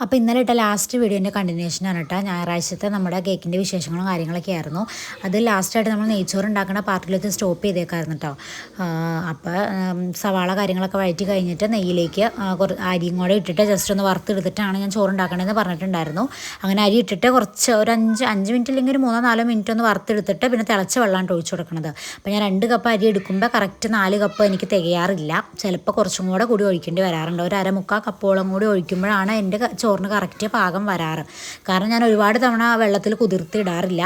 അപ്പോൾ ഇന്നലെ ഇട്ട ലാസ്റ്റ് വീഡിയോൻ്റെ കണ്ടിന്യൂഷനാണ് കേട്ടോ. ഞായറാഴ്ചത്തെ നമ്മുടെ കേക്കിൻ്റെ വിശേഷങ്ങളും കാര്യങ്ങളൊക്കെ ആയിരുന്നു. അത് ലാസ്റ്റായിട്ട് നമ്മൾ നെയ്ച്ചോറ് ഉണ്ടാക്കുന്ന പാർട്ടിലേക്ക് സ്റ്റോപ്പ് ചെയ്തേക്കായിരുന്നു കേട്ടോ. അപ്പോൾ സവാള കാര്യങ്ങളൊക്കെ വഴറ്റി കഴിഞ്ഞിട്ട് നെയ്യിലേക്ക് അരിയും കൂടെ ഇട്ടിട്ട് ജസ്റ്റ് ഒന്ന് വറുത്തെടുത്തിട്ടാണ് ഞാൻ ചോറ് ഉണ്ടാക്കണമെന്ന് പറഞ്ഞിട്ടുണ്ടായിരുന്നു. അങ്ങനെ അരി ഇട്ടിട്ട് കുറച്ച് ഒരു അഞ്ച് മിനിറ്റ് അല്ലെങ്കിൽ ഒരു 3-4 മിനിറ്റ് ഒന്ന് വറുത്തെടുത്തിട്ട് പിന്നെ തിളച്ച വെള്ളമാണ് ഒഴിച്ചു കൊടുക്കുന്നത്. അപ്പോൾ ഞാൻ 2 കപ്പ് അരി എടുക്കുമ്പോൾ കറക്റ്റ് 4 കപ്പ് എനിക്ക് തികയാറില്ല. ചിലപ്പോൾ കുറച്ചും കൂടി ഒഴിക്കേണ്ടി വരാറുണ്ട്. ഒരു 1/4 കപ്പോളം കൂടി ഒഴിക്കുമ്പോഴാണ് എൻ്റെ ചോറിന് കറക്റ്റ് പാകം വരാറ്. കാരണം ഞാൻ ഒരുപാട് തവണ വെള്ളത്തിൽ കുതിർത്തിടാറില്ല.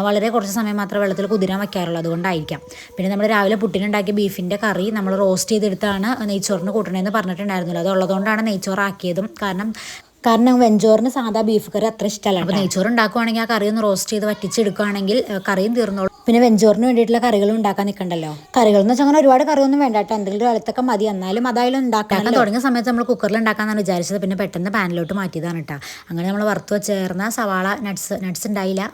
വളരെ കുറച്ച് സമയം മാത്രമേ വെള്ളത്തിൽ കുതിരാൻ വയ്ക്കാറുള്ളൂ. അതുകൊണ്ടായിരിക്കാം. പിന്നെ നമ്മൾ രാവിലെ പുട്ടിനുണ്ടാക്കിയ ബീഫിൻ്റെ കറി നമ്മൾ റോസ്റ്റ് ചെയ്തെടുത്താണ് നെയ്ച്ചോറിന് കൂട്ടണമെന്ന് പറഞ്ഞിട്ടുണ്ടായിരുന്നില്ല. അതുള്ളതുകൊണ്ടാണ് നെയ്ച്ചോറാക്കിയതും. കാരണം വെഞ്ചോറിന് സാധാ ബീഫ് കറി അത്ര ഇഷ്ടമല്ല. അപ്പോൾ നെയ്ച്ചോറ് ഉണ്ടാക്കുവാണെങ്കിൽ ആ കറി ഒന്ന് റോസ്റ്റ് ചെയ്ത് വറ്റിച്ചെടുക്കുകയാണെങ്കിൽ കറിയും തീർന്നോളും. പിന്നെ വെഞ്ചോറിന് വേണ്ടിയിട്ടുള്ള കറികളും ഉണ്ടാക്കാൻ നിൽക്കണ്ടല്ലോ. കറികൾ എന്ന് വെച്ചാൽ അങ്ങനെ ഒരുപാട് കറിയൊന്നും വേണ്ട കേട്ടോ. എന്തെങ്കിലും വലത്തൊക്കെ മതി. എന്നാലും അതായാലും ഉണ്ടാക്കാൻ തുടങ്ങിയ സമയത്ത് നമ്മൾ കുക്കറിൽ ഉണ്ടാക്കാമെന്നാണ് വിചാരിച്ചത്. പിന്നെ പെട്ടെന്ന് പാനിലോട്ട് മാറ്റിയതാണ് കേട്ടോ. അങ്ങനെ നമ്മൾ വറുത്ത് വെച്ചേർന്ന സവാള നട്ട്സ് ഉണ്ടായില്ല,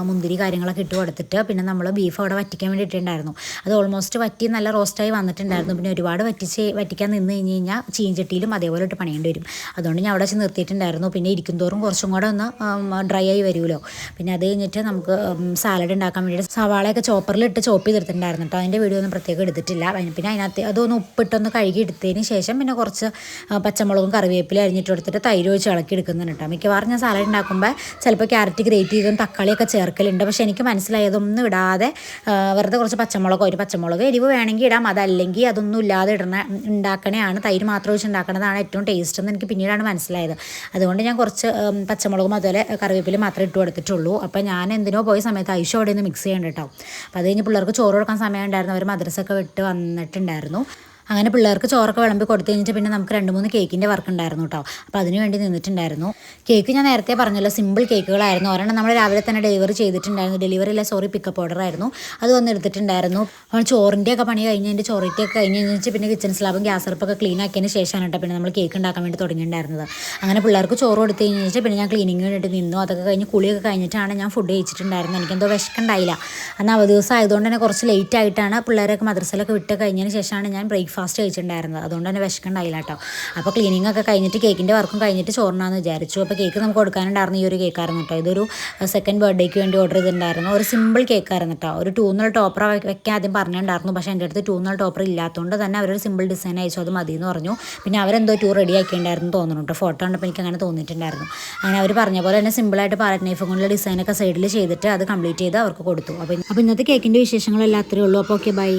മുന്തിരി കാര്യങ്ങളൊക്കെ ഇട്ട് കൊടുത്തിട്ട് പിന്നെ നമ്മൾ ബീഫ് അവിടെ വറ്റിക്കാൻ വേണ്ടി ഇട്ടിട്ടുണ്ടായിരുന്നു. അത് ഓൾമോസ്റ്റ് വറ്റി നല്ല റോസ്റ്റായി വന്നിട്ടുണ്ടായിരുന്നു. പിന്നെ ഒരുപാട് വറ്റിക്കാൻ നിന്ന് കഴിഞ്ഞ് കഴിഞ്ഞാൽ ചീഞ്ചട്ടിയിലും അതേപോലെ ഇട്ട് പണിയേണ്ടി വരും. അതുകൊണ്ട് ഞാൻ അവിടെ വെച്ച് നിർത്തിയിട്ടുണ്ടായിരുന്നു. പിന്നെ ഇരിക്കും തോറും കുറച്ചും കൂടെ ഒന്ന് ഡ്രൈ ആയി വരുമല്ലോ. പിന്നെ അത് കഴിഞ്ഞിട്ട് നമുക്ക് സാലഡ് ഉണ്ടാക്കാൻ വേണ്ടിയിട്ട് സവാളയൊക്കെ ചോപ്പറിലിട്ട് ചോപ്പ് ചെയ്തെടുത്തിട്ടുണ്ടായിരുന്നു കേട്ടോ. അതിൻ്റെ വീഡിയോ ഒന്നും പ്രത്യേകം എടുത്തിട്ടില്ല. പിന്നെ അതിനകത്ത് അതൊന്ന് ഉപ്പിട്ടൊന്ന് കഴുകി എടുത്തതിന് ശേഷം പിന്നെ കുറച്ച് പച്ചമുളകും കറിവേപ്പില അരിഞ്ഞിട്ട് കൊടുത്തിട്ട് തൈര് ഒഴിച്ച് ഇളക്കി എടുക്കുന്നുണ്ട് കേട്ടോ. മിക്കവാറും ഞാൻ സാലഡ് ഉണ്ടാക്കുമ്പോൾ ചിലപ്പോൾ ക്യാരറ്റ് ഗ്രേറ്റ് ചെയ്തും തക്കാളിയൊക്കെ ചേർക്കലുണ്ട്. പക്ഷേ എനിക്ക് മനസ്സിലായതൊന്നും ഇടാതെ വെറുതെ കുറച്ച് പച്ചമുളക് എരിവ് വേണമെങ്കിൽ ഇടാം. അതല്ലെങ്കിൽ അതൊന്നും ഇല്ലാതെ ഉണ്ടാക്കണതാണ്, തൈര് മാത്രം ഒഴിച്ച് ഉണ്ടാക്കണതാണ് ഏറ്റവും ടേസ്റ്റ് എന്ന് എനിക്ക് പിന്നീടാണ് മനസ്സിലായത്. അതുകൊണ്ട് ഞാൻ കുറച്ച് പച്ചമുളകും അതുപോലെ കറിവേപ്പില മാത്രമേ ഇട്ട് കൊടുത്തിട്ടുള്ളൂ. അപ്പോൾ ഞാൻ എന്തിനോ പോയ സമയത്ത് ഐശോ അവിടെ നിന്ന് മിക്സ് ചെയ്യേണ്ട കേട്ടോ. അപ്പോൾ അത് കഴിഞ്ഞ് പിള്ളേർക്ക് ചോറ് കൊടുക്കാൻ സമയം ഉണ്ടായിരുന്നു. അവർ മദ്രസയൊക്കെ വിട്ട് വന്നിട്ടുണ്ടായിരുന്നു. അങ്ങനെ പിള്ളേർക്ക് ചോറൊക്കെ വിളമ്പി കൊടുത്തു കഴിഞ്ഞിട്ട് പിന്നെ നമുക്ക് 2-3 കേക്കിൻ്റെ വർക്ക് ഉണ്ടായിരുന്നു കേട്ടോ. അപ്പോൾ അതിന് വേണ്ടി നിന്നിട്ടുണ്ടായിരുന്നു. കേക്ക് ഞാൻ നേരത്തെ പറഞ്ഞല്ലോ, സിമ്പിൾ കേക്കുകളായിരുന്നു. ഒരെണ്ണം നമ്മൾ രാവിലെ തന്നെ ഡെലിവറി ചെയ്തിട്ടുണ്ടായിരുന്നു. പിക്കപ്പ് ഓർഡർ ആയിരുന്നു. അത് വന്ന് എടുത്തിട്ടുണ്ടായിരുന്നു. അപ്പോൾ ചോറിൻ്റെയൊക്കെ പണി കഴിഞ്ഞ് ചോറിൻ്റെയൊക്കെ കഴിഞ്ഞ് പിന്നെ കിച്ചൺ സ്ലാബും ഗ്യാസ് അടുപ്പൊക്കെ ക്ലീൻ ആക്കിയതിന് ശേഷമാണ് കേട്ടോ പിന്നെ നമ്മൾ കേക്ക് ഉണ്ടാക്കാൻ വേണ്ടി തുടങ്ങിയിട്ടുണ്ടായിരുന്നത്. അങ്ങനെ പിള്ളേർക്ക് ചോറ് കൊടുത്ത് കഴിഞ്ഞിട്ട് പിന്നെ ഞാൻ ക്ലീനിങ് വേണ്ടിയിട്ട് നിന്നു. അതൊക്കെ കഴിഞ്ഞ് കുളിയൊക്കെ കഴിഞ്ഞിട്ടാണ് ഞാൻ ഫുഡ് കഴിച്ചിട്ടുണ്ടായിരുന്നത്. എനിക്കെന്തോ വിശക്കുണ്ടായില്ല. അന്ന് അവധി ദിവസം ആയതുകൊണ്ട് തന്നെ കുറച്ച് ലേറ്റ് ആയിട്ടാണ് പിള്ളേരൊക്കെ മദ്രസയിലൊക്കെ വിട്ട് കഴിഞ്ഞതിന് ശേഷമാണ് ഞാൻ ബ്രേക്ക്ഫാസ്റ്റ് കഴിച്ചിട്ടുണ്ടായിരുന്നത്. അതുകൊണ്ട് തന്നെ വിശക്കുണ്ടായില്ല കേട്ടോ. അപ്പോൾ ക്ലീനിങ് ഒക്കെ കഴിഞ്ഞിട്ട് കേക്കിൻ്റെ വർക്കും കഴിഞ്ഞിട്ട് ചോറിനാന്ന് വിചാരിച്ചു. അപ്പോൾ കേക്ക് നമുക്ക് കൊടുക്കാനുണ്ടായിരുന്നു ഈ ഒരു കേക്കായിരുന്നു കേട്ടോ. ഇതൊരു സെക്കൻഡ് ബർത്ത്ഡേക്ക് വേണ്ടി ഓർഡർ ചെയ്തിട്ടുണ്ടായിരുന്നു. ഒരു സിമ്പിൾ കേക്കായിരുന്നു കേട്ടോ. ഒരു 2 ടോപ്പർ വെക്കാൻ ആദ്യം പറഞ്ഞിട്ടുണ്ടായിരുന്നു. പക്ഷേ എൻ്റെ അടുത്ത് 2 ടോപ്പർ ഇല്ലാത്തതുകൊണ്ട് തന്നെ അവരൊരു സിമ്പിൾ ഡിസൈൻ അയച്ചു. അത് മതി എന്ന് പറഞ്ഞു. പിന്നെ അവരെന്തോ റെഡി ആക്കിയിട്ടുണ്ടായിരുന്നു തോന്നുന്നു കേട്ടോ. ഫോട്ടോ കണ്ടപ്പോൾ എനിക്ക് അങ്ങനെ തോന്നിയിട്ടുണ്ടായിരുന്നു. അങ്ങനെ അവർ പറഞ്ഞ പോലെ തന്നെ സിമ്പിളായിട്ട് പാലറ്റ് നൈഫ് കൊണ്ടുള്ള ഡിസൈനൊക്കെ സൈഡിൽ ചെയ്തിട്ട് അത് കംപ്ലീറ്റ് ചെയ്ത് അവർക്ക് കൊടുത്തു. അപ്പോൾ ഇന്നത്തെ കേക്കിൻ്റെ വിശേഷങ്ങളെല്ലാം അത്രയേ ഉള്ളൂ. അപ്പോൾ ഓക്കെ, ബൈ.